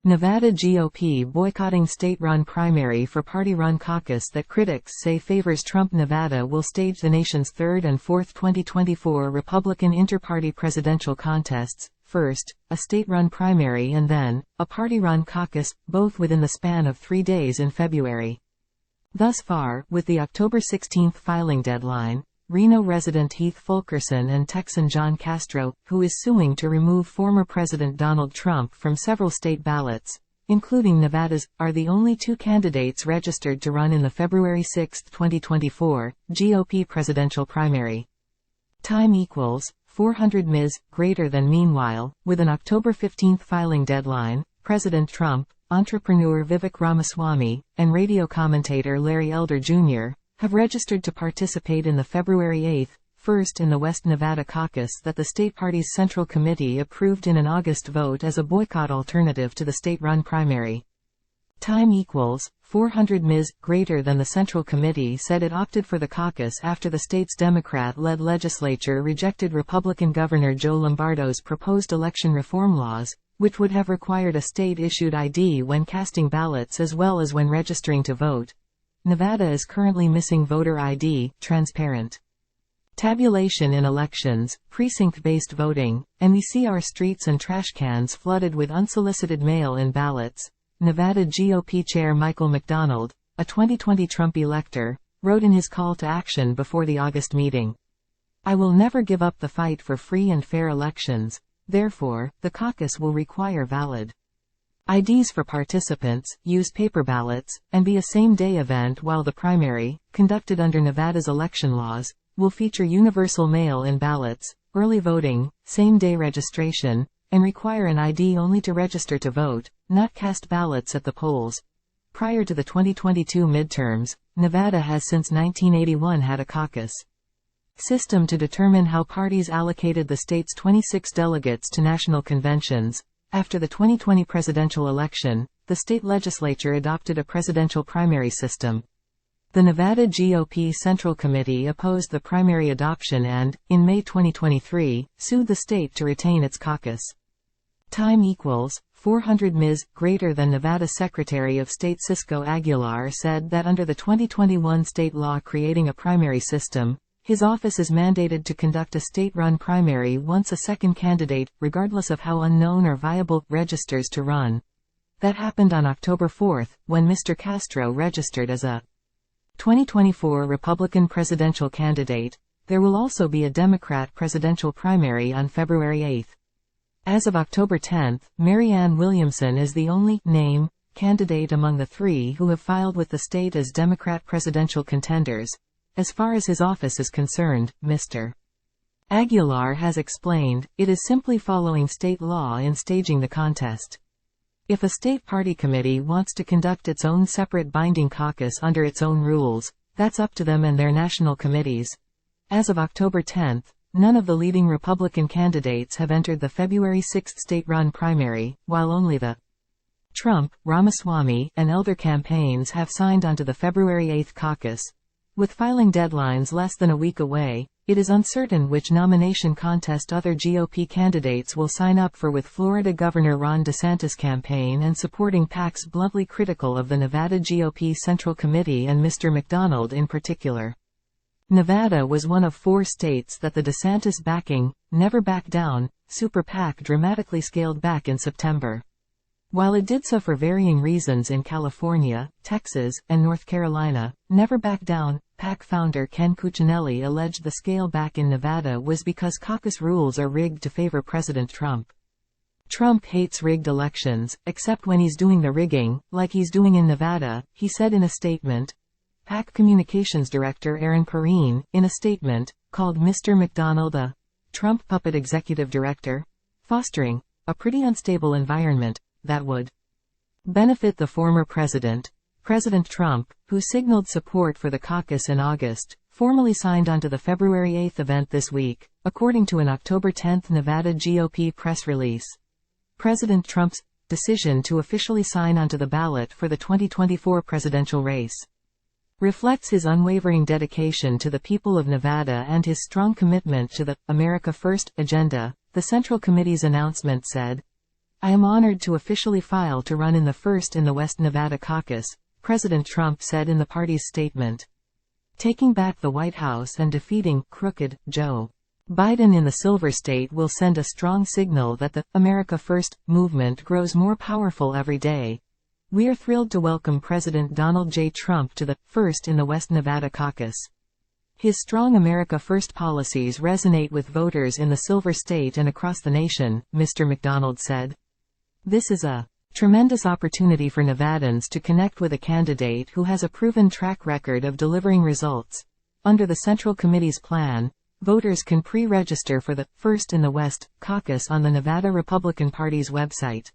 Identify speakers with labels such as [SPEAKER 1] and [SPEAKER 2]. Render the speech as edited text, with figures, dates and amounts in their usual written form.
[SPEAKER 1] Nevada GOP boycotting state-run primary for party-run caucus that critics say favors Trump. Nevada will stage the nation's third and fourth 2024 Republican inter-party presidential contests, first, a state-run primary and then, a party-run caucus, both within the span of 3 days in February. Thus far, with the October 16 filing deadline, Reno resident Heath Fulkerson and Texan Castro, who is suing to remove former President Donald Trump from several state ballots, including Nevada's, are the only 2 candidates registered to run in the February 6, 2024, GOP presidential primary. Time equals 400 ms. Greater than. Meanwhile, with an October 15 filing deadline, President Trump, entrepreneur Vivek Ramaswamy, and radio commentator Larry Elder Jr., have registered to participate in the February 8, First-in-the-West Nevada Caucus that the state party's Central Committee approved in an August vote as a boycott alternative to the state-run primary. Time equals 400 ms. Greater than. The Central Committee said it opted for the caucus after the state's Democrat-led legislature rejected Republican Governor Joe Lombardo's proposed election reform laws, which would have required a state-issued ID when casting ballots as well as when registering to vote. Nevada is currently missing voter ID, transparent tabulation in elections, precinct-based voting, and we see our streets and trash cans flooded with unsolicited mail-in ballots. Nevada GOP Chair Michael McDonald, a 2020 Trump elector, wrote in his call to action before the August meeting. "I will never give up the fight for free and fair elections, therefore, the caucus will require valid IDs for participants, use paper ballots, and be a same-day event, while the primary, conducted under Nevada's election laws, will feature universal mail-in ballots, early voting, same-day registration, and require an ID only to register to vote, not cast ballots at the polls." Prior to the 2022 midterms, Nevada has since 1981 had a caucus system to determine how parties allocated the state's 26 delegates to national conventions. After the 2020 presidential election, the state legislature adopted a presidential primary system. The Nevada GOP Central Committee opposed the primary adoption and, in May 2023, sued the state to retain its caucus. Time equals 400 ms. Greater than. Nevada Secretary of State Cisco Aguilar said that under the 2021 state law creating a primary system, his office is mandated to conduct a state-run primary once a second candidate, regardless of how unknown or viable, registers to run. That happened on October 4, when Mr. Castro registered as a 2024 Republican presidential candidate. There will also be a Democrat presidential primary on February 8. As of October 10, Marianne Williamson is the only name candidate among the 3 who have filed with the state as Democrat presidential contenders. As far as his office is concerned, Mr. Aguilar has explained, it is simply following state law in staging the contest. If a state party committee wants to conduct its own separate binding caucus under its own rules, that's up to them and their national committees. As of October 10, none of the leading Republican candidates have entered the February 6 state-run primary, while only the Trump, Ramaswamy, and Elder campaigns have signed onto the February 8 caucus. With filing deadlines less than a week away, it is uncertain which nomination contest other GOP candidates will sign up for, with Florida Governor Ron DeSantis' campaign and supporting PACs bluntly critical of the Nevada GOP Central Committee and Mr. McDonald in particular. Nevada was one of 4 states that the DeSantis backing, Never Back Down, super PAC dramatically scaled back in September. While it did so for varying reasons in California, Texas, and North Carolina, Never Back Down PAC founder Ken Cuccinelli alleged the scale back in Nevada was because caucus rules are rigged to favor President Trump. Trump hates rigged elections, except when he's doing the rigging, like he's doing in Nevada, he said in a statement. PAC Communications Director Aaron Perrine, in a statement, called Mr. McDonald a Trump puppet executive director, fostering a pretty unstable environment that would benefit the former president. President Trump, who signaled support for the caucus in August, formally signed onto the February 8 event this week, according to an October 10 Nevada GOP press release. President Trump's decision to officially sign onto the ballot for the 2024 presidential race reflects his unwavering dedication to the people of Nevada and his strong commitment to the America First agenda, the Central Committee's announcement said. I am honored to officially file to run in the First-in-the-West Nevada Caucus, President Trump said in the party's statement. Taking back the White House and defeating crooked Joe Biden in the Silver State will send a strong signal that the America First movement grows more powerful every day. We are thrilled to welcome President Donald J. Trump to the First-in-the-West Nevada Caucus. His strong America First policies resonate with voters in the Silver State and across the nation, Mr. McDonald said. This is a tremendous opportunity for Nevadans to connect with a candidate who has a proven track record of delivering results. Under the Central Committee's plan, voters can pre-register for the First in the West Caucus on the Nevada Republican Party's website.